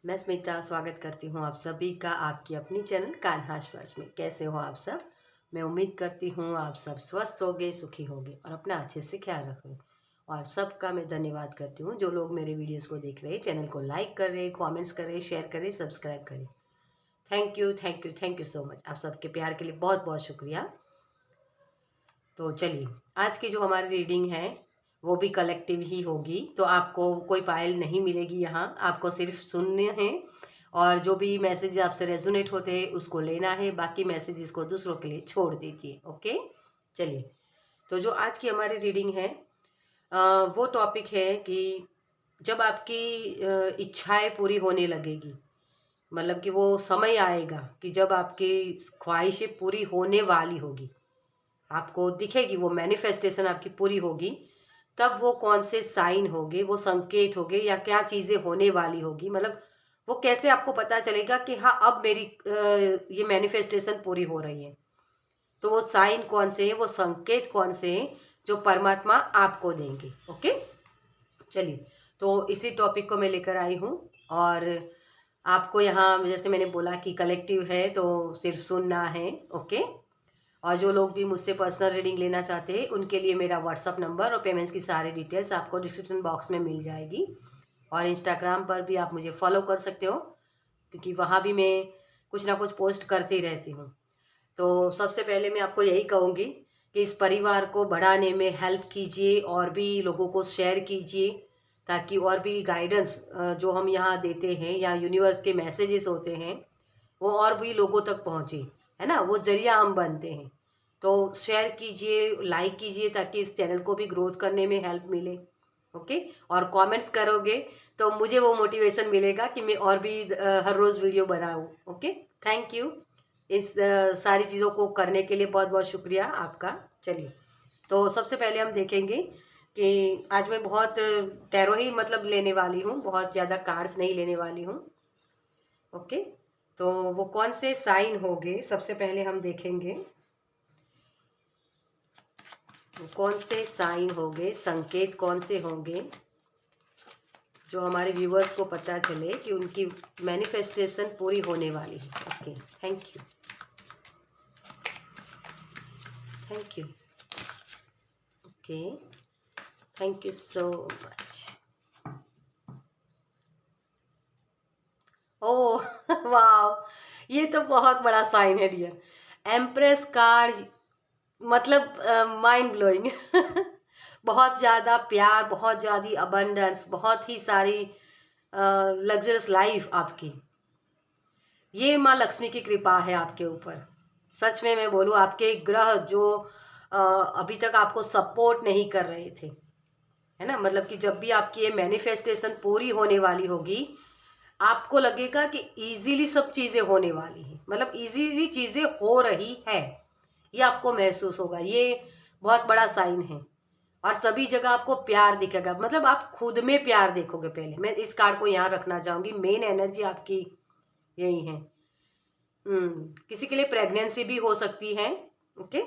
मैं स्मिता स्वागत करती हूँ आप सभी का आपकी अपनी चैनल कान्हास वर्स में। कैसे हो आप सब? मैं उम्मीद करती हूँ आप सब स्वस्थ होगे, सुखी होगे और अपना अच्छे से ख्याल रखोगे। और सबका मैं धन्यवाद करती हूँ जो लोग मेरे वीडियोस को देख रहे हैं, चैनल को लाइक कर रहे, कमेंट्स कर रहे, शेयर करें, सब्सक्राइब करें। Thank you, thank you, thank you so much. आप सबके प्यार के लिए बहुत बहुत शुक्रिया। तो चलिए, आज की जो हमारी रीडिंग है वो भी कलेक्टिव ही होगी। तो आपको कोई पायल नहीं मिलेगी यहाँ, आपको सिर्फ सुनने हैं और जो भी मैसेज आपसे रेजोनेट होते हैं उसको लेना है। बाकी मैसेजेस को दूसरों के लिए छोड़ दीजिए। ओके, चलिए। तो जो आज की हमारी रीडिंग है वो टॉपिक है कि जब आपकी इच्छाएं पूरी होने लगेगी, मतलब कि वो समय आएगा कि जब आपकी ख्वाहिशें पूरी होने वाली होगी, आपको दिखेगी वो मैनिफेस्टेशन आपकी पूरी होगी, तब वो कौन से साइन होंगे, वो संकेत होंगे या क्या चीज़ें होने वाली होगी, मतलब वो कैसे आपको पता चलेगा कि हाँ अब मेरी ये मैनिफेस्टेशन पूरी हो रही है। तो वो साइन कौन से हैं, वो संकेत कौन से हैं जो परमात्मा आपको देंगे। ओके, चलिए। तो इसी टॉपिक को मैं लेकर आई हूँ और आपको यहाँ जैसे मैंने बोला कि कलेक्टिव है तो सिर्फ सुनना है। ओके, और जो लोग भी मुझसे पर्सनल रीडिंग लेना चाहते हैं उनके लिए मेरा व्हाट्सअप नंबर और पेमेंट्स की सारी डिटेल्स आपको डिस्क्रिप्शन बॉक्स में मिल जाएगी। और इंस्टाग्राम पर भी आप मुझे फॉलो कर सकते हो क्योंकि वहाँ भी मैं कुछ ना कुछ पोस्ट करती रहती हूँ। तो सबसे पहले मैं आपको यही कहूँगी कि इस परिवार को बढ़ाने में हेल्प कीजिए और भी लोगों को शेयर कीजिए ताकि और भी गाइडेंस जो हम यहाँ देते हैं या यूनिवर्स के मैसेजेस होते हैं वो और भी लोगों तक पहुँचे, है ना। वो जरिया हम बनते हैं। तो शेयर कीजिए, लाइक कीजिए ताकि इस चैनल को भी ग्रोथ करने में हेल्प मिले। ओके, और कमेंट्स करोगे तो मुझे वो मोटिवेशन मिलेगा कि मैं और भी हर रोज़ वीडियो बनाऊँ। Okay, thank you. इस सारी चीज़ों को करने के लिए बहुत बहुत शुक्रिया आपका। चलिए, तो सबसे पहले हम देखेंगे कि आज मैं बहुत टैरो ही मतलब लेने वाली हूँ, बहुत ज़्यादा कार्ड्स नहीं लेने वाली हूँ। ओके, तो वो कौन से साइन होंगे सबसे पहले हम देखेंगे। कौन से साइन होंगे, संकेत कौन से होंगे जो हमारे व्यूअर्स को पता चले कि उनकी मैनिफेस्टेशन पूरी होने वाली है। Okay, thank you, thank you. Okay, thank you so much. ओह वाह, ये तो बहुत बड़ा साइन है डियर। एम्प्रेस कार्ड, मतलब माइंड ब्लोइंग बहुत ज़्यादा प्यार, बहुत ज़्यादा अबंडेंस, बहुत ही सारी लग्जरियस लाइफ आपकी। ये माँ लक्ष्मी की कृपा है आपके ऊपर। सच में मैं बोलूँ, आपके ग्रह जो अभी तक आपको सपोर्ट नहीं कर रहे थे, है ना, मतलब कि जब भी आपकी ये मैनिफेस्टेशन पूरी होने वाली होगी आपको लगेगा कि इजीली सब चीज़ें होने वाली हैं, मतलब इजीली चीज़ें हो रही है, ये आपको महसूस होगा। ये बहुत बड़ा साइन है और सभी जगह आपको प्यार दिखेगा, मतलब आप खुद में प्यार देखोगे। पहले मैं इस कार्ड को यहाँ रखना चाहूँगी, मेन एनर्जी आपकी यही है। किसी के लिए प्रेगनेंसी भी हो सकती है। ओके,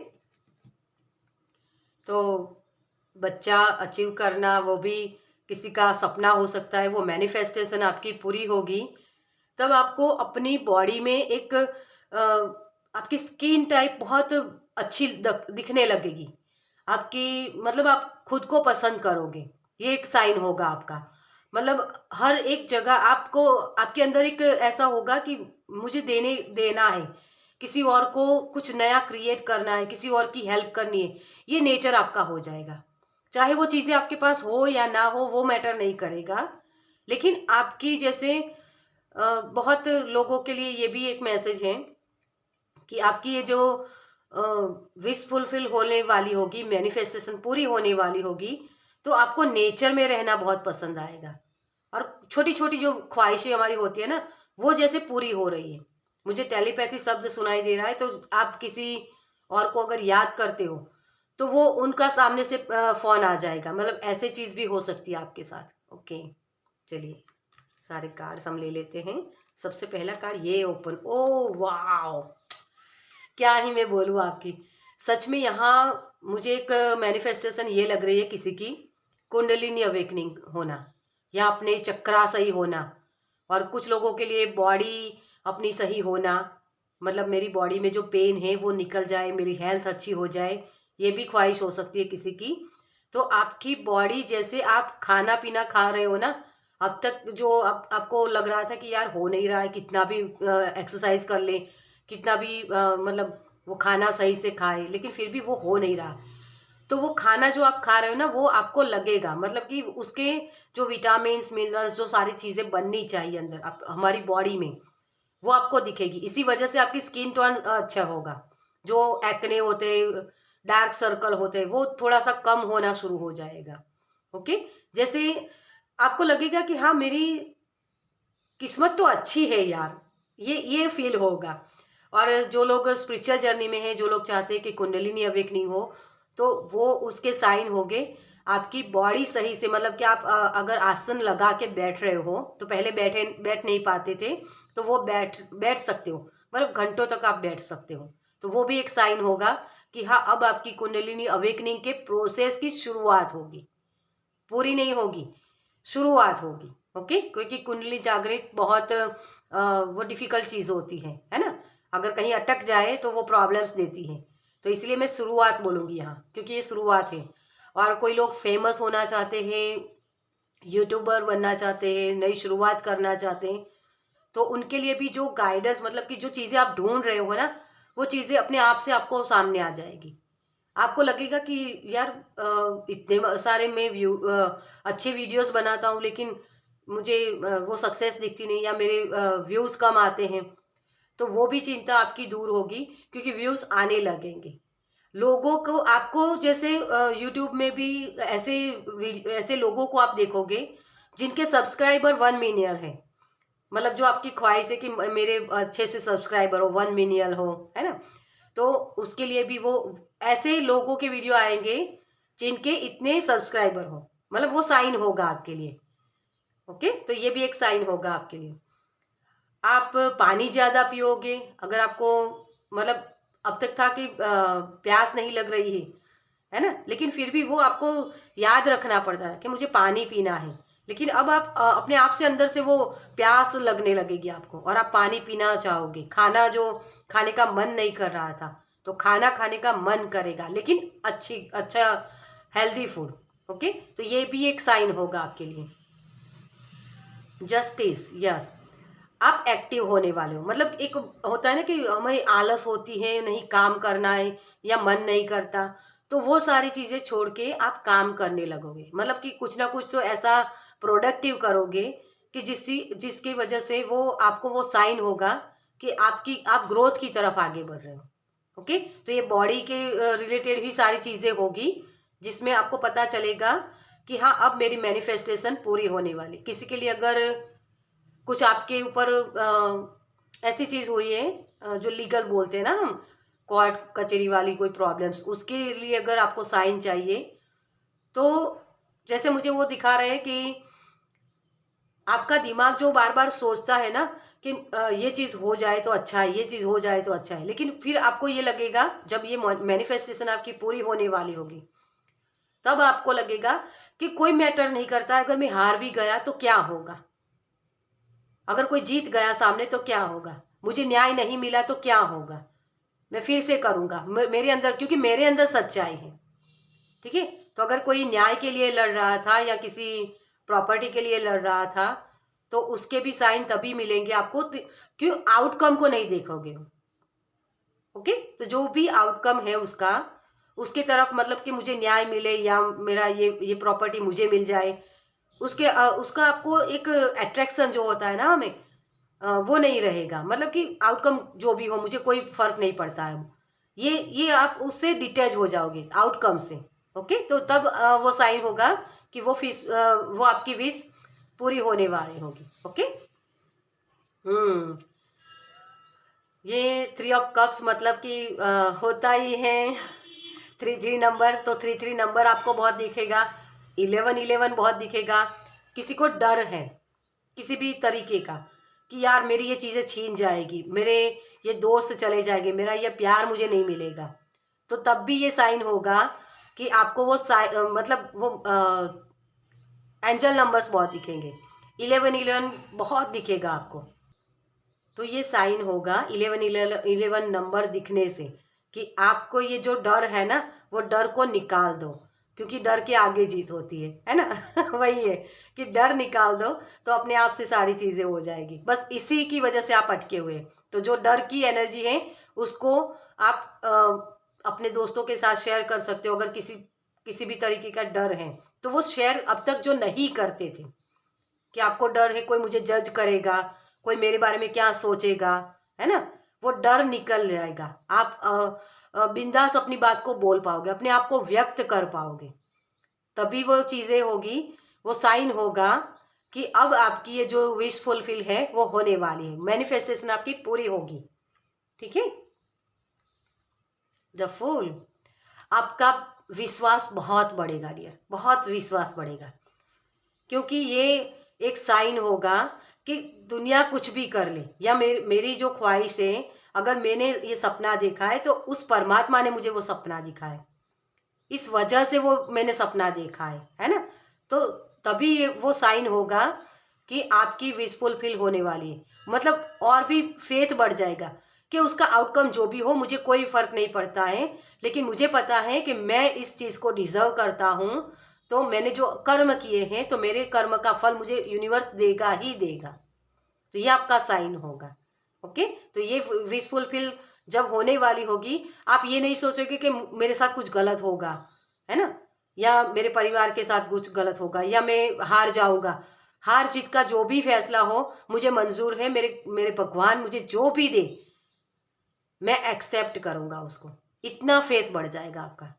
तो बच्चा अचीव करना वो भी किसी का सपना हो सकता है, वो मैनिफेस्टेशन आपकी पूरी होगी। तब आपको अपनी बॉडी में एक आपकी स्किन टाइप बहुत अच्छी दिखने लगेगी आपकी, मतलब आप खुद को पसंद करोगे। ये एक साइन होगा आपका, मतलब हर एक जगह आपको, आपके अंदर एक ऐसा होगा कि मुझे देने देना है, किसी और को कुछ नया क्रिएट करना है, किसी और की हेल्प करनी है, ये नेचर आपका हो जाएगा। चाहे वो चीज़ें आपके पास हो या ना हो वो मैटर नहीं करेगा, लेकिन आपकी जैसे बहुत लोगों के लिए ये भी एक मैसेज है कि आपकी ये जो विश फुलफिल होने वाली होगी, मैनिफेस्टेशन पूरी होने वाली होगी, तो आपको नेचर में रहना बहुत पसंद आएगा और छोटी छोटी जो ख्वाहिशें हमारी होती है ना वो जैसे पूरी हो रही है। मुझे टेलीपैथी शब्द सुनाई दे रहा है, तो आप किसी और को अगर याद करते हो तो वो उनका सामने से फोन आ जाएगा, मतलब ऐसे चीज भी हो सकती है आपके साथ। ओके, चलिए सारे कार्ड्स हम ले लेते हैं। सबसे पहला कार्ड ये ओपन, ओ वाओ, क्या ही मैं बोलूँ आपकी। सच में यहाँ मुझे एक मैनिफेस्टेशन ये लग रही है, किसी की कुंडलिनी अवेकनिंग होना या अपने चक्रा सही होना, और कुछ लोगों के लिए बॉडी अपनी सही होना, मतलब मेरी बॉडी में जो पेन है वो निकल जाए, मेरी हेल्थ अच्छी हो जाए, ये भी ख्वाहिश हो सकती है किसी की। तो आपकी बॉडी, जैसे आप खाना पीना खा रहे हो ना, अब तक जो आपको लग रहा था कि यार हो नहीं रहा है, कितना भी एक्सरसाइज कर ले, कितना भी मतलब वो खाना सही से खाए, लेकिन फिर भी वो हो नहीं रहा। तो वो खाना जो आप खा रहे हो ना, वो आपको लगेगा, मतलब कि उसके जो विटामिन्स मिनरल्स, जो सारी चीज़ें बननी चाहिए अंदर हमारी बॉडी में, वो आपको दिखेगी। इसी वजह से आपकी स्किन टोन अच्छा होगा। जो एक्ने होते, डार्क सर्कल होते, वो थोड़ा सा कम होना शुरू हो जाएगा। ओके, जैसे आपको लगेगा कि हाँ, मेरी किस्मत तो अच्छी है यार, ये फील होगा। और जो लोग स्पिरिचुअल जर्नी में हैं, जो लोग चाहते हैं कि कुंडलिनी अवेकनिंग हो, तो वो उसके साइन होंगे। आपकी बॉडी सही से, मतलब कि आप अगर आसन लगा के बैठ रहे हो, तो पहले बैठ नहीं पाते थे, तो वो बैठ सकते हो, मतलब घंटों तक आप बैठ सकते हो। तो वो भी एक साइन होगा कि हाँ, अब आपकी कुंडलिनी अवेकनिंग के प्रोसेस की शुरुआत होगी। पूरी नहीं होगी, शुरुआत होगी। ओके, क्योंकि कुंडली जागृत बहुत वो डिफिकल्ट चीज़ होती है ना। अगर कहीं अटक जाए तो वो प्रॉब्लम्स देती है। तो इसलिए मैं शुरुआत बोलूँगी यहाँ, क्योंकि ये शुरुआत है। और कोई लोग फेमस होना चाहते हैं, यूट्यूबर बनना चाहते हैं, नई शुरुआत करना चाहते हैं, तो उनके लिए भी जो गाइडेंस, मतलब कि जो चीज़ें आप ढूंढ रहे हो ना, वो चीज़ें अपने आप से आपको सामने आ जाएगी। आपको लगेगा कि यार इतने सारे मैं अच्छे वीडियोस बनाता हूँ, लेकिन मुझे वो सक्सेस दिखती नहीं, या मेरे व्यूज़ कम आते हैं। तो वो भी चिंता आपकी दूर होगी, क्योंकि व्यूज़ आने लगेंगे। लोगों को, आपको जैसे यूट्यूब में भी ऐसे ऐसे लोगों को आप देखोगे जिनके सब्सक्राइबर 1 मिलियन है। मतलब जो आपकी ख्वाहिश है कि मेरे अच्छे से सब्सक्राइबर हो, 1 मिलियन हो, है ना? तो उसके लिए भी वो ऐसे लोगों के वीडियो आएंगे जिनके इतने सब्सक्राइबर हो, मतलब वो साइन होगा आपके लिए। ओके, तो ये भी एक साइन होगा आपके लिए। आप पानी ज़्यादा पियोगे, अगर आपको, मतलब अब तक था कि प्यास नहीं लग रही है ना, लेकिन फिर भी वो आपको याद रखना पड़ता है कि मुझे पानी पीना है। लेकिन अब आप अपने आप से अंदर से वो प्यास लगने लगेगी आपको, और आप पानी पीना चाहोगे। खाना जो खाने का मन नहीं कर रहा था, तो खाना खाने का मन करेगा, लेकिन अच्छा हेल्दी फूड। ओके, तो ये भी एक साइन होगा आपके लिए। जस्टिस, यस, आप एक्टिव होने वाले हो। मतलब एक होता है ना कि हमें आलस होती है, नहीं काम करना है, या मन नहीं करता, तो वो सारी चीज़ें छोड़ के आप काम करने लगोगे। मतलब कि कुछ ना कुछ तो ऐसा प्रोडक्टिव करोगे कि जिसकी वजह से वो आपको वो साइन होगा कि आप ग्रोथ की तरफ आगे बढ़ रहे हो। ओके, तो ये बॉडी के रिलेटेड ही सारी चीज़ें होगी, जिसमें आपको पता चलेगा कि हाँ, अब मेरी मैनिफेस्टेशन पूरी होने वाली। किसी के लिए अगर कुछ आपके ऊपर ऐसी चीज़ हुई है, जो लीगल बोलते हैं ना हम, कोर्ट कचहरी वाली कोई प्रॉब्लम्स, उसके लिए अगर आपको साइन चाहिए, तो जैसे मुझे वो दिखा रहे हैं कि आपका दिमाग जो बार बार सोचता है ना कि ये चीज़ हो जाए तो अच्छा है, ये चीज़ हो जाए तो अच्छा है, लेकिन फिर आपको ये लगेगा, जब ये मैनिफेस्टेशन आपकी पूरी होने वाली होगी, तब आपको लगेगा कि कोई मैटर नहीं करता, अगर मैं हार भी गया तो क्या होगा, अगर कोई जीत गया सामने तो क्या होगा, मुझे न्याय नहीं मिला तो क्या होगा, मैं फिर से करूंगा। मेरे अंदर, क्योंकि मेरे अंदर सच्चाई है। ठीक है, तो अगर कोई न्याय के लिए लड़ रहा था, या किसी प्रॉपर्टी के लिए लड़ रहा था, तो उसके भी साइन तभी मिलेंगे आपको, क्यों, आउटकम को नहीं देखोगे। ओके, तो जो भी आउटकम है उसका, उसके तरफ, मतलब कि मुझे न्याय मिले, या मेरा ये प्रॉपर्टी मुझे मिल जाए, उसका आपको एक अट्रैक्शन जो होता है ना हमें, वो नहीं रहेगा। मतलब कि आउटकम जो भी हो, मुझे कोई फर्क नहीं पड़ता है। ये आप उससे डिटैच हो जाओगे, आउटकम से। ओके, तो तब वो साइन होगा कि वो आपकी विश पूरी होने वाली होगी। ओके। हम्म, ये 3 ऑफ कप्स, मतलब कि होता ही है 3 नंबर, तो 3 नंबर आपको बहुत दिखेगा। 11 बहुत दिखेगा। किसी को डर है किसी भी तरीके का, कि यार मेरी ये चीज़ें छीन जाएगी, मेरे ये दोस्त चले जाएंगे, मेरा ये प्यार मुझे नहीं मिलेगा, तो तब भी ये साइन होगा कि आपको वो मतलब वो एंजल नंबर्स बहुत दिखेंगे। 1111 बहुत दिखेगा आपको। तो ये साइन होगा 1111 नंबर दिखने से कि आपको ये जो डर है ना, वो डर को निकाल दो, क्योंकि डर के आगे जीत होती है ना। वही है कि डर निकाल दो तो अपने आप से सारी चीज़ें हो जाएगी। बस इसी की वजह से आप अटके हुए। तो जो डर की एनर्जी है उसको आप अपने दोस्तों के साथ शेयर कर सकते हो। अगर किसी किसी भी तरीके का डर है तो वो शेयर अब तक जो नहीं करते थे, कि आपको डर है कोई मुझे जज करेगा, कोई मेरे बारे में क्या सोचेगा, है ना, वो डर निकल जाएगा। आप बिंदास अपनी बात को बोल पाओगे, अपने आप को व्यक्त कर पाओगे। तभी वो चीज़ें होगी, वो साइन होगा कि अब आपकी ये जो विश फुलफिल है वो होने वाली है, मैनिफेस्टेशन आपकी पूरी होगी। ठीक है। द फूल, आपका विश्वास बहुत बढ़ेगा डियर, बहुत विश्वास बढ़ेगा, क्योंकि ये एक साइन होगा कि दुनिया कुछ भी कर ले, या मेरी जो ख्वाहिश है, अगर मैंने ये सपना देखा है तो उस परमात्मा ने मुझे वो सपना दिखा है, इस वजह से वो मैंने सपना देखा है ना। तो तभी ये वो साइन होगा कि आपकी विश फुलफिल होने वाली है। मतलब और भी फेथ बढ़ जाएगा कि उसका आउटकम जो भी हो मुझे कोई फर्क नहीं पड़ता है, लेकिन मुझे पता है कि मैं इस चीज़ को डिजर्व करता हूँ। तो मैंने जो कर्म किए हैं तो मेरे कर्म का फल मुझे यूनिवर्स देगा ही देगा। तो ये आपका साइन होगा। ओके। तो ये विश फुलफिल जब होने वाली होगी, आप ये नहीं सोचोगे कि मेरे साथ कुछ गलत होगा, है ना, या मेरे परिवार के साथ कुछ गलत होगा, या मैं हार जाऊंगा। हार जीत का जो भी फैसला हो मुझे मंजूर है, मेरे मेरे भगवान मुझे जो भी दे मैं एक्सेप्ट करूंगा उसको। इतना फेथ बढ़ जाएगा आपका।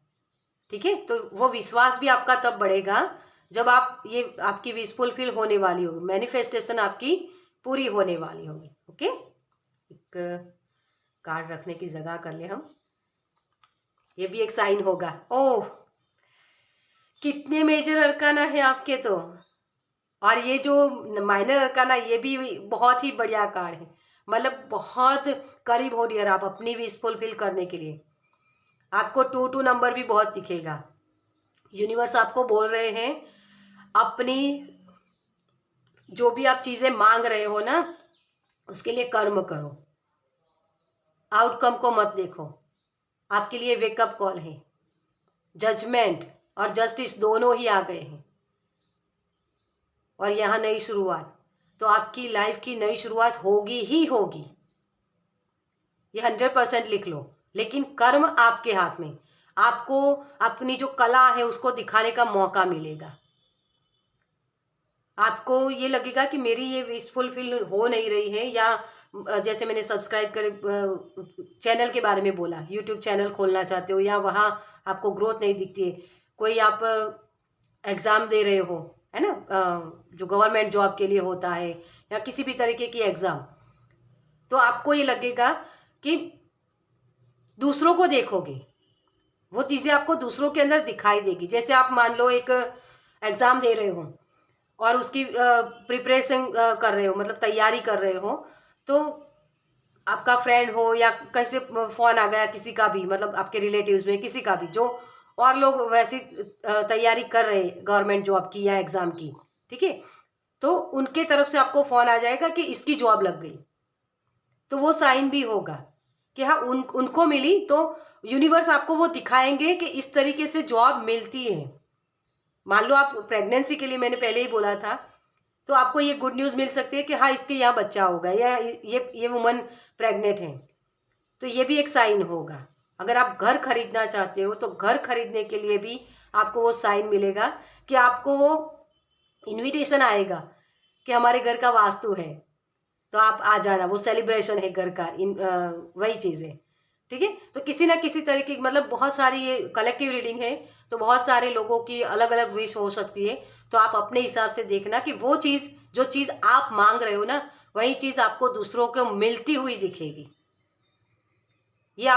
ठीक है। तो वो विश्वास भी आपका तब बढ़ेगा जब आप ये आपकी विश फुलफिल होने वाली होगी, मैनिफेस्टेशन आपकी पूरी होने वाली होगी। ओके। एक कार्ड रखने की जगह कर ले हम। ये भी एक साइन होगा। ओह, कितने मेजर अरकाना है आपके तो। और ये जो माइनर अरकाना, ये भी बहुत ही बढ़िया कार्ड है। मतलब बहुत करीब हो रही है आप अपनी विश फुलफिल करने के लिए। आपको 2 नंबर भी बहुत दिखेगा। यूनिवर्स आपको बोल रहे हैं अपनी जो भी आप चीजें मांग रहे हो ना, उसके लिए कर्म करो, आउटकम को मत देखो। आपके लिए वेकअप कॉल है। जजमेंट और जस्टिस दोनों ही आ गए हैं, और यहाँ नई शुरुआत। तो आपकी लाइफ की नई शुरुआत होगी ही होगी, ये 100% लिख लो। लेकिन कर्म आपके हाथ में। आपको अपनी जो कला है उसको दिखाने का मौका मिलेगा। आपको ये लगेगा कि मेरी ये विश फुलफिल हो नहीं रही है, या जैसे मैंने सब्सक्राइब करे चैनल के बारे में बोला, यूट्यूब चैनल खोलना चाहते हो या वहाँ आपको ग्रोथ नहीं दिखती है। कोई आप एग्ज़ाम दे रहे हो, है ना, जो गवर्नमेंट जॉब के लिए होता है, या किसी भी तरीके की एग्ज़ाम, तो आपको ये लगेगा कि दूसरों को देखोगे, वो चीज़ें आपको दूसरों के अंदर दिखाई देगी। जैसे आप मान लो एक एग्ज़ाम दे रहे हो और उसकी प्रिपरेशन कर रहे हो, मतलब तैयारी कर रहे हो, तो आपका फ्रेंड हो या कैसे फ़ोन आ गया किसी का भी, मतलब आपके रिलेटिव्स में किसी का भी, जो और लोग वैसी तैयारी कर रहे हैं गवर्नमेंट जॉब की या एग्ज़ाम की, ठीक है, तो उनके तरफ से आपको फ़ोन आ जाएगा कि इसकी जॉब लग गई। तो वो साइन भी होगा कि हाँ उनको मिली, तो यूनिवर्स आपको वो दिखाएंगे कि इस तरीके से जॉब मिलती है। मान लो आप प्रेगनेंसी के लिए, मैंने पहले ही बोला था, तो आपको ये गुड न्यूज़ मिल सकती है कि हाँ इसके यहाँ बच्चा होगा, या ये वुमन प्रेग्नेंट है। तो ये भी एक साइन होगा। अगर आप घर खरीदना चाहते हो तो घर खरीदने के लिए भी आपको वो साइन मिलेगा कि आपको वो इनविटेशन आएगा कि हमारे घर का वास्तु है, तो आप आ जाना, वो सेलिब्रेशन है घर का, वही चीज़ है। ठीक है। तो किसी ना किसी तरीके, मतलब बहुत सारी ये कलेक्टिव रीडिंग है, तो बहुत सारे लोगों की अलग अलग विश हो सकती है। तो आप अपने हिसाब से देखना कि वो चीज़, जो चीज़ आप मांग रहे हो ना, वही चीज़ आपको दूसरों को मिलती हुई दिखेगी। ये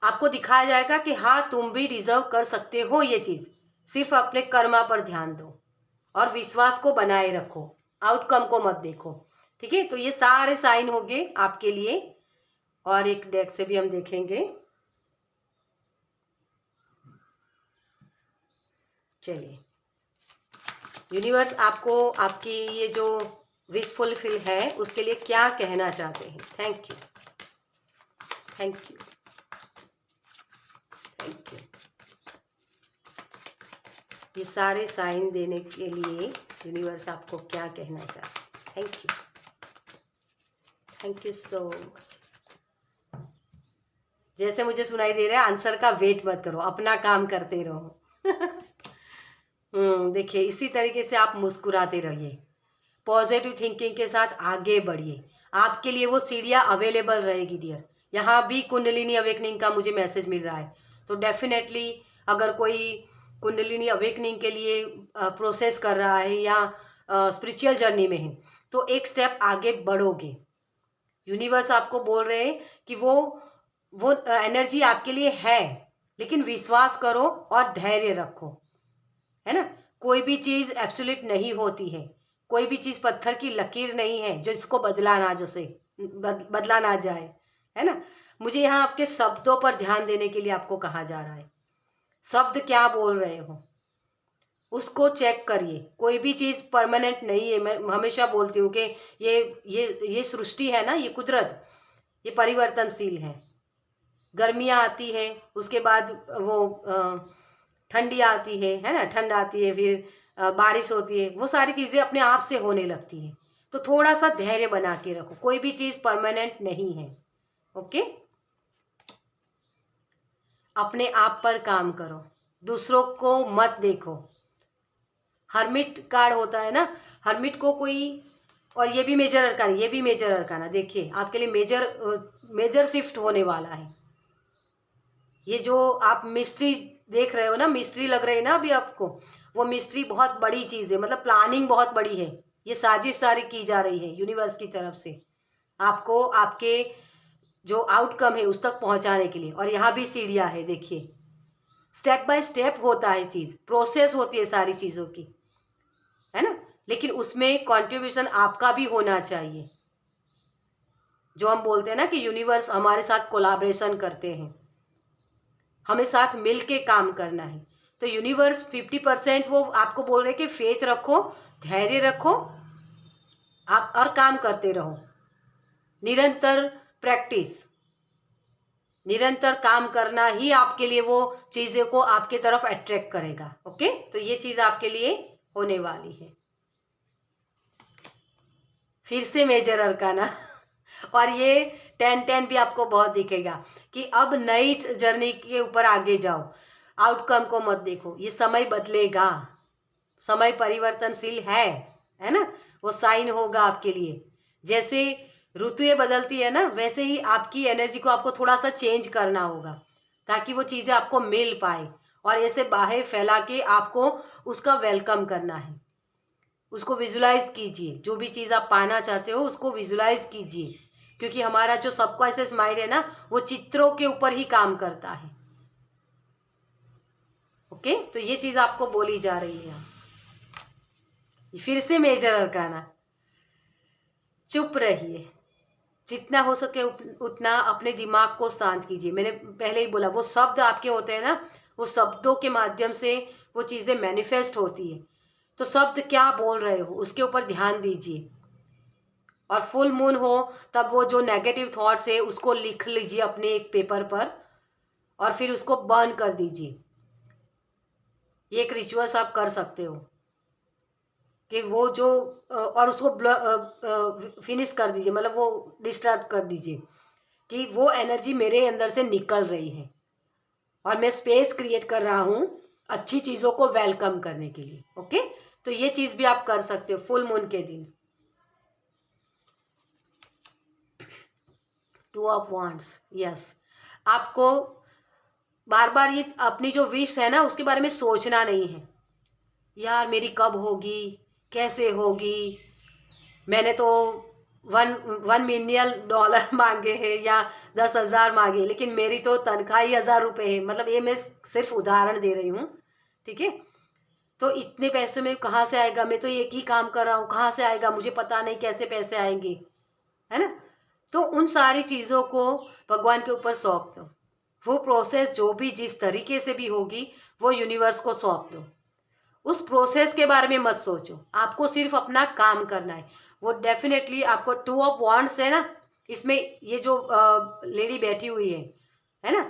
आपको दिखाया जाएगा कि हाँ तुम भी डिजर्व कर सकते हो ये चीज़। सिर्फ अपने कर्मा पर ध्यान दो और विश्वास को बनाए रखो, आउटकम को मत देखो। ठीक है। तो ये सारे साइन हो गए आपके लिए। और एक डेक से भी हम देखेंगे। चलिए, यूनिवर्स आपको आपकी ये जो विश फुलफिल है उसके लिए क्या कहना चाहते हैं? Thank you, thank you, thank you. ये सारे साइन देने के लिए यूनिवर्स आपको क्या कहना चाहते हैं? Thank you, thank you so much. जैसे मुझे सुनाई दे रहा है, आंसर का वेट मत करो, अपना काम करते रहो। देखिए इसी तरीके से आप मुस्कुराते रहिए, पॉजिटिव थिंकिंग के साथ आगे बढ़िए। आपके लिए वो सीढ़ियाँ अवेलेबल रहेगी डियर। यहाँ भी कुंडलिनी अवेकनिंग का मुझे मैसेज मिल रहा है, तो डेफिनेटली अगर कोई कुंडलिनी अवेकनिंग के लिए प्रोसेस कर रहा है या स्पिरिचुअल जर्नी में है, तो एक स्टेप आगे बढ़ोगे। यूनिवर्स आपको बोल रहे हैं कि वो एनर्जी आपके लिए है, लेकिन विश्वास करो और धैर्य रखो, है ना। कोई भी चीज़ एब्सोल्यूट नहीं होती है, कोई भी चीज़ पत्थर की लकीर नहीं है जो इसको बदला ना जाए, है ना। मुझे यहाँ आपके शब्दों पर ध्यान देने के लिए आपको कहा जा रहा है। शब्द क्या बोल रहे हो उसको चेक करिए। कोई भी चीज़ परमानेंट नहीं है। मैं हमेशा बोलती हूँ कि ये सृष्टि है ना, ये कुदरत, ये परिवर्तनशील है। गर्मियाँ आती है, उसके बाद वो ठंडी आती है ना, ठंड आती है, फिर बारिश होती है। वो सारी चीज़ें अपने आप से होने लगती हैं। तो थोड़ा सा धैर्य बना के रखो, कोई भी चीज़ परमानेंट नहीं है। ओके, अपने आप पर काम करो, दूसरों को मत देखो। हर्मिट कार्ड होता है ना, हर्मिट को कोई, और ये भी मेजर अरकाना, ये भी मेजर अरकाना। देखिए आपके लिए मेजर शिफ्ट होने वाला है। ये जो आप मिस्ट्री देख रहे हो ना, मिस्ट्री लग रही है ना अभी आपको, वो मिस्ट्री बहुत बड़ी चीज़ है, मतलब प्लानिंग बहुत बड़ी है। ये साजिश सारी की जा रही है यूनिवर्स की तरफ से, आपको आपके जो आउटकम है उस तक पहुंचाने के लिए। और यहाँ भी सीढ़ियाँ है, देखिए स्टेप बाय स्टेप होता है, चीज़ प्रोसेस होती है सारी चीज़ों की, है ना। लेकिन उसमें कंट्रीब्यूशन आपका भी होना चाहिए। जो हम बोलते हैं ना कि यूनिवर्स हमारे साथ कोलैबोरेशन करते हैं, हमें साथ मिल के काम करना है। तो यूनिवर्स 50% वो आपको बोल रहे हैं कि फेथ रखो, धैर्य रखो, आप और काम करते रहो। निरंतर प्रैक्टिस, निरंतर काम करना ही आपके लिए वो चीज़ों को आपके तरफ अट्रैक्ट करेगा। ओके, तो ये चीज़ आपके लिए होने वाली है। फिर से मेजर अरकाना और ये 10-10 भी आपको बहुत दिखेगा कि अब नई जर्नी के ऊपर आगे जाओ, आउटकम को मत देखो। ये समय बदलेगा, समय परिवर्तनशील है ना। वो साइन होगा आपके लिए। जैसे ऋतुएं बदलती है ना, वैसे ही आपकी एनर्जी को आपको थोड़ा सा चेंज करना होगा ताकि वो चीज़ें आपको मिल पाए, और ऐसे बाहें फैला के आपको उसका वेलकम करना है। उसको विजुलाइज कीजिए, जो भी चीज़ आप पाना चाहते हो उसको विजुलाइज कीजिए, क्योंकि हमारा जो सबकॉन्शियस माइंड है ना, वो चित्रों के ऊपर ही काम करता है। ओके, तो ये चीज़ आपको बोली जा रही है। फिर से मेजर अरकाना, चुप रहिए, जितना हो सके उतना अपने दिमाग को शांत कीजिए। मैंने पहले ही बोला, वो शब्द आपके होते हैं ना, वो शब्दों के माध्यम से वो चीज़ें मैनिफेस्ट होती है। तो शब्द क्या बोल रहे हो उसके ऊपर ध्यान दीजिए। और फुल मून हो तब वो जो नेगेटिव थॉट्स है उसको लिख लीजिए अपने एक पेपर पर, और फिर उसको बर्न कर दीजिए। ये एक रिचुअल्स आप कर सकते हो कि वो जो और उसको फिनिश कर दीजिए, मतलब वो डिस्चार्ज कर दीजिए कि वो एनर्जी मेरे अंदर से निकल रही है और मैं स्पेस क्रिएट कर रहा हूँ अच्छी चीज़ों को वेलकम करने के लिए। ओके, तो ये चीज़ भी आप कर सकते हो फुल मून के दिन। 2 ऑफ वांड्स, यस। आपको बार बार ये अपनी जो विश है ना उसके बारे में सोचना नहीं है, यार मेरी कब होगी, कैसे होगी, मैंने तो 1 मिलियन डॉलर मांगे हैं या 10,000 मांगे, लेकिन मेरी तो तनख्वाह ही 1,000 रुपये है। मतलब ये मैं सिर्फ उदाहरण दे रही हूँ, ठीक है। तो इतने पैसे में कहाँ से आएगा, मैं तो एक ही काम कर रहा हूँ, कहाँ से आएगा, मुझे पता नहीं कैसे पैसे आएंगे, है ना। तो उन सारी चीज़ों को भगवान के ऊपर सौंप दो। वो प्रोसेस जो भी जिस तरीके से भी होगी वो यूनिवर्स को सौंप दो, उस प्रोसेस के बारे में मत सोचो, आपको सिर्फ अपना काम करना है। वो डेफिनेटली आपको 2 ऑफ वांड्स है ना, इसमें ये जो लेडी बैठी हुई है ना,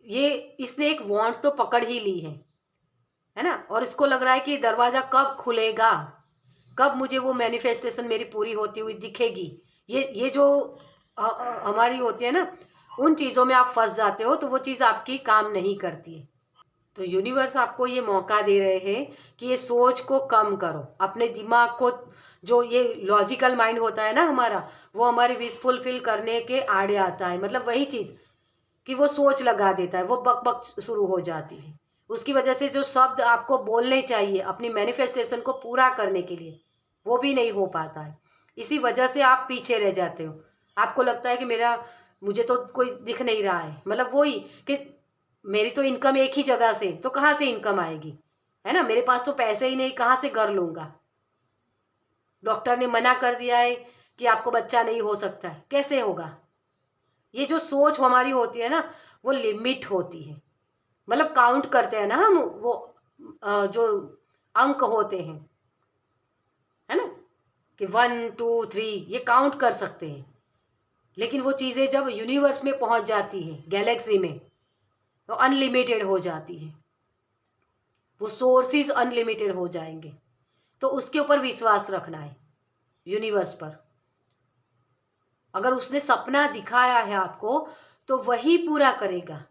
ये इसने एक वांड्स तो पकड़ ही ली है ना, और इसको लग रहा है कि दरवाजा कब खुलेगा, कब मुझे वो मैनिफेस्टेशन मेरी पूरी होती हुई दिखेगी। ये जो हमारी होती है ना, उन चीज़ों में आप फंस जाते हो तो वो चीज़ आपकी काम नहीं करती है। तो यूनिवर्स आपको ये मौका दे रहे हैं कि ये सोच को कम करो, अपने दिमाग को, जो ये लॉजिकल माइंड होता है ना हमारा, वो हमारी विश फुलफिल करने के आड़े आता है। मतलब वही चीज़ कि वो सोच लगा देता है, वो बक बक शुरू हो जाती है। उसकी वजह से जो शब्द आपको बोलने चाहिए अपनी मैनिफेस्टेशन को पूरा करने के लिए, वो भी नहीं हो पाता है। इसी वजह से आप पीछे रह जाते हो। आपको लगता है कि मुझे तो कोई दिख नहीं रहा है। मतलब वही कि मेरी तो इनकम एक ही जगह से, तो कहाँ से इनकम आएगी, है ना, मेरे पास तो पैसे ही नहीं, कहाँ से घर लूँगा। डॉक्टर ने मना कर दिया है कि आपको बच्चा नहीं हो सकता है, कैसे होगा। ये जो सोच हमारी होती है ना, वो लिमिट होती है। मतलब काउंट करते हैं ना हम, वो जो अंक होते हैं, है ना, कि 1 2 3 ये काउंट कर सकते हैं। लेकिन वो चीज़ें जब यूनिवर्स में पहुंच जाती है, गैलेक्सी में, तो अनलिमिटेड हो जाती है। वो सोर्सेज अनलिमिटेड हो जाएंगे। तो उसके ऊपर विश्वास रखना है, यूनिवर्स पर। अगर उसने सपना दिखाया है आपको, तो वही पूरा करेगा।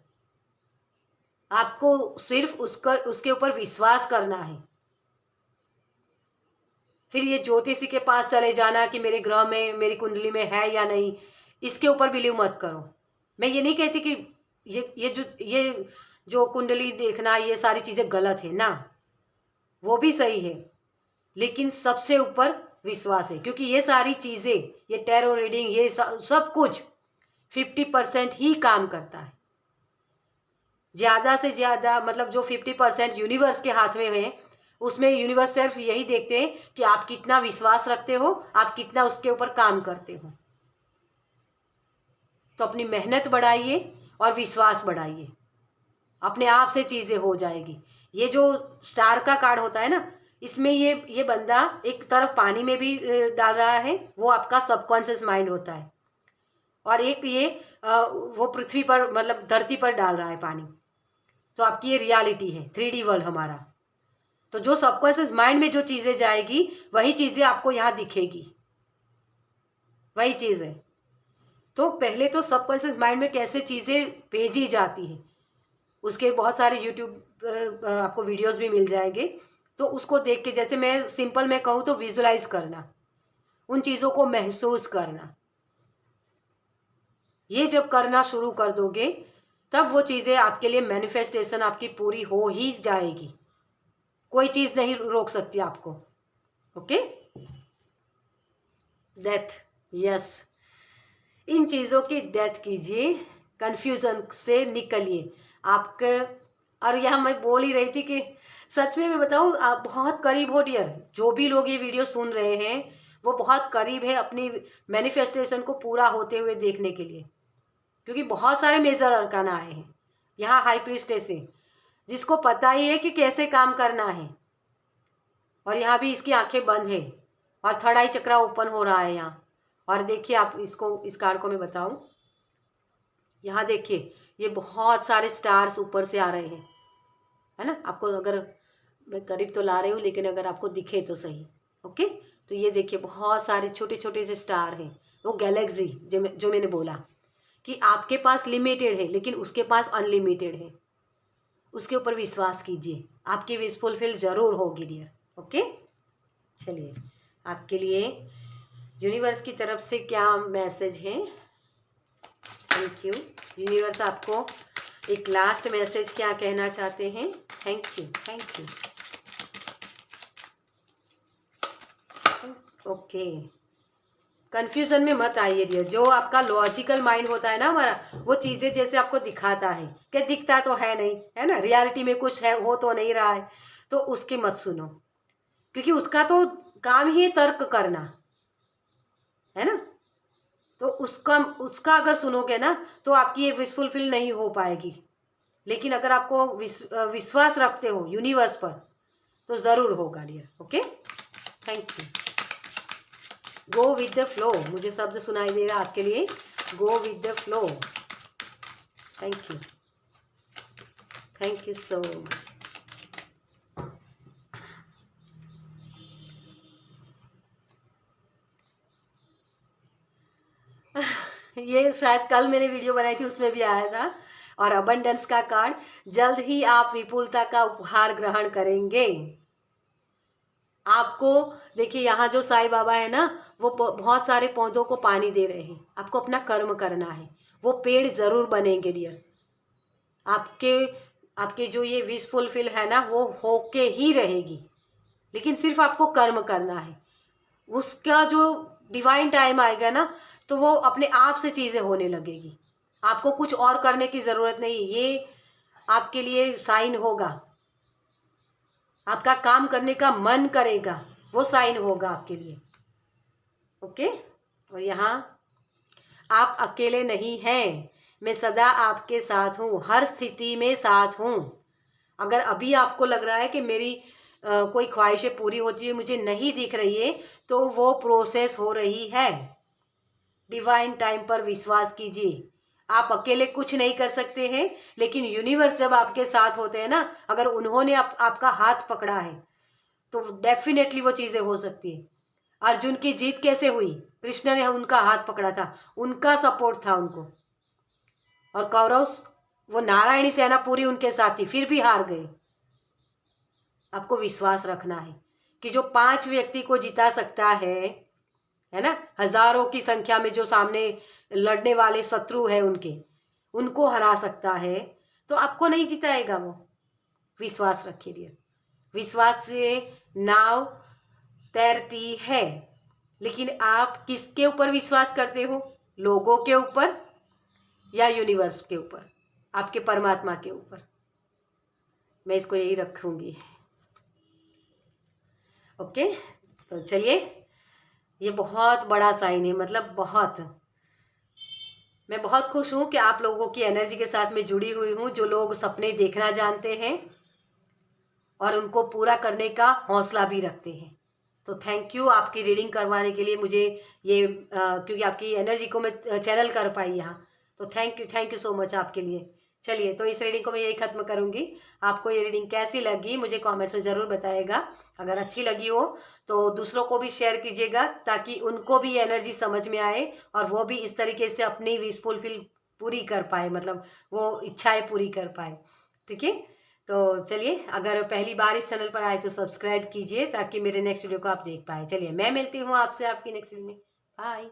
आपको सिर्फ उसके ऊपर विश्वास करना है। फिर ये ज्योतिषी के पास चले जाना कि मेरे ग्रह में, मेरी कुंडली में है या नहीं, इसके ऊपर बिलीव मत करो। मैं ये नहीं कहती कि ये जो कुंडली देखना, ये सारी चीज़ें गलत है ना, वो भी सही है, लेकिन सबसे ऊपर विश्वास है। क्योंकि ये सारी चीज़ें, ये टैरो रीडिंग, ये सब कुछ 50% ही काम करता है। ज़्यादा से ज़्यादा, मतलब जो 50% यूनिवर्स के हाथ में है, उसमें यूनिवर्स सिर्फ यही देखते हैं कि आप कितना विश्वास रखते हो, आप कितना उसके ऊपर काम करते हो। तो अपनी मेहनत बढ़ाइए और विश्वास बढ़ाइए, अपने आप से चीज़ें हो जाएगी। ये जो स्टार का कार्ड होता है ना, इसमें ये बंदा एक तरफ पानी में भी डाल रहा है, वो आपका सबकॉन्शियस माइंड होता है, और एक ये वो पृथ्वी पर, मतलब धरती पर डाल रहा है पानी। तो आपकी ये रियलिटी है, 3D वर्ल्ड हमारा। तो जो सबकॉन्शियस माइंड में जो चीज़ें जाएगी, वही चीज़ें आपको यहाँ दिखेगी, वही चीज़ है। तो पहले तो सबकॉन्शियस माइंड में कैसे चीज़ें भेजी जाती हैं, उसके बहुत सारे यूट्यूब पर आपको वीडियोस भी मिल जाएंगे। तो उसको देख के, जैसे मैं सिंपल में कहूँ तो विजुलाइज करना, उन चीज़ों को महसूस करना, ये जब करना शुरू कर दोगे, तब वो चीज़ें आपके लिए मैनिफेस्टेशन आपकी पूरी हो ही जाएगी। कोई चीज़ नहीं रोक सकती आपको। ओके, डेथ, यस, इन चीज़ों की डेथ कीजिए, कन्फ्यूज़न से निकलिए आपके। और यहाँ मैं बोल ही रही थी कि सच में मैं बताऊँ, आप बहुत करीब हो डियर। जो भी लोग ये वीडियो सुन रहे हैं, वो बहुत करीब है अपनी मैनिफेस्टेशन को पूरा होते हुए देखने के लिए। क्योंकि बहुत सारे मेजर अरकाना आए हैं यहाँ, हाई प्रीस्टेस है, जिसको पता ही है कि कैसे काम करना है, और यहाँ भी इसकी आंखें बंद है, और थर्ड आई चक्रा ओपन हो रहा है यहाँ। और देखिए, आप इसको, इस कार्ड को मैं बताऊं, यहाँ देखिए, ये बहुत सारे स्टार्स ऊपर से आ रहे हैं, है ना। आपको, अगर मैं करीब तो ला रही हूँ, लेकिन अगर आपको दिखे तो सही। ओके, तो ये देखिए, बहुत सारे छोटे छोटे से स्टार हैं। वो गैलेक्सी जो मैंने बोला कि आपके पास लिमिटेड है, लेकिन उसके पास अनलिमिटेड है। उसके ऊपर विश्वास कीजिए, आपकी विश फुलफिल जरूर होगी डियर। ओके, चलिए, आपके लिए यूनिवर्स की तरफ से क्या मैसेज है। थैंक यू यूनिवर्स, आपको एक लास्ट मैसेज क्या कहना चाहते हैं। Thank you, thank you. Okay, confusion में मत आइए डियर। जो आपका लॉजिकल माइंड होता है ना हमारा, वो चीज़ें जैसे आपको दिखाता है कि दिखता तो है नहीं, है ना, रियलिटी में कुछ है, हो तो नहीं रहा है, तो उसके मत सुनो। क्योंकि उसका तो काम ही है तर्क करना, है ना। तो उसका अगर सुनोगे ना, तो आपकी ये विश फुलफिल नहीं हो पाएगी। लेकिन अगर आपको विश्वास रखते हो यूनिवर्स पर, तो ज़रूर होगा dear. Okay, thank you. Go with the flow, मुझे शब्द सुनाई दे रहा आपके लिए, go with the flow. Thank you, thank you so much. ये शायद कल मैंने वीडियो बनाई थी, उसमें भी आया था। और अबंडेंस का कार्ड, जल्द ही आप विपुलता का उपहार ग्रहण करेंगे। आपको देखिए, यहाँ जो साईं बाबा है ना, वो बहुत सारे पौधों को पानी दे रहे हैं। आपको अपना कर्म करना है, वो पेड़ जरूर बनेंगे डियर। आपके आपके जो ये विश फुलफिल है ना, वो होके ही रहेगी, लेकिन सिर्फ आपको कर्म करना है। उसका जो डिवाइन टाइम आएगा ना, तो वो अपने आप से चीज़ें होने लगेगी। आपको कुछ और करने की ज़रूरत नहीं, ये आपके लिए साइन होगा। आपका काम करने का मन करेगा, वो साइन होगा आपके लिए। ओके, और यहाँ आप अकेले नहीं हैं, मैं सदा आपके साथ हूँ, हर स्थिति में साथ हूँ। अगर अभी आपको लग रहा है कि मेरी कोई ख्वाहिशें पूरी होती हुई मुझे नहीं दिख रही है, तो वो प्रोसेस हो रही है। डिवाइन टाइम पर विश्वास कीजिए। आप अकेले कुछ नहीं कर सकते हैं, लेकिन यूनिवर्स जब आपके साथ होते हैं ना, अगर उन्होंने आपका हाथ पकड़ा है, तो डेफिनेटली वो चीज़ें हो सकती है। अर्जुन की जीत कैसे हुई? कृष्ण ने उनका हाथ पकड़ा था, उनका सपोर्ट था उनको। और कौरव, वो नारायणी सेना पूरी उनके साथ थी, फिर भी हार गए। आपको विश्वास रखना है कि जो 5 व्यक्ति को जिता सकता है ना, हजारों की संख्या में जो सामने लड़ने वाले शत्रु है उनको हरा सकता है, तो आपको नहीं जिताएगा वो। विश्वास रखिए डियर। विश्वास से नाव तैरती है, लेकिन आप किसके ऊपर विश्वास करते हो? लोगों के ऊपर या यूनिवर्स के ऊपर, आपके परमात्मा के ऊपर? मैं इसको यही रखूंगी। ओके, तो चलिए, ये बहुत बड़ा साइन है, मतलब बहुत। मैं बहुत खुश हूँ कि आप लोगों की एनर्जी के साथ मैं जुड़ी हुई हूँ, जो लोग सपने देखना जानते हैं और उनको पूरा करने का हौसला भी रखते हैं। तो थैंक यू आपकी रीडिंग करवाने के लिए मुझे, ये क्योंकि आपकी एनर्जी को मैं चैनल कर पाई यहाँ, तो थैंक यू सो मच आपके लिए। चलिए, तो इस रीडिंग को मैं यही ख़त्म करूँगी। आपको ये रीडिंग कैसी लगी मुझे कमेंट्स में ज़रूर बताइएगा। अगर अच्छी लगी हो तो दूसरों को भी शेयर कीजिएगा, ताकि उनको भी एनर्जी समझ में आए और वो भी इस तरीके से अपनी विश फुलफिल पूरी कर पाए, मतलब वो इच्छाएं पूरी कर पाए। ठीक है, तो चलिए, अगर पहली बार इस चैनल पर आए तो सब्सक्राइब कीजिए, ताकि मेरे नेक्स्ट वीडियो को आप देख पाए। चलिए, मैं मिलती हूँ आपसे आपकी नेक्स्ट वीडियो में। बाय।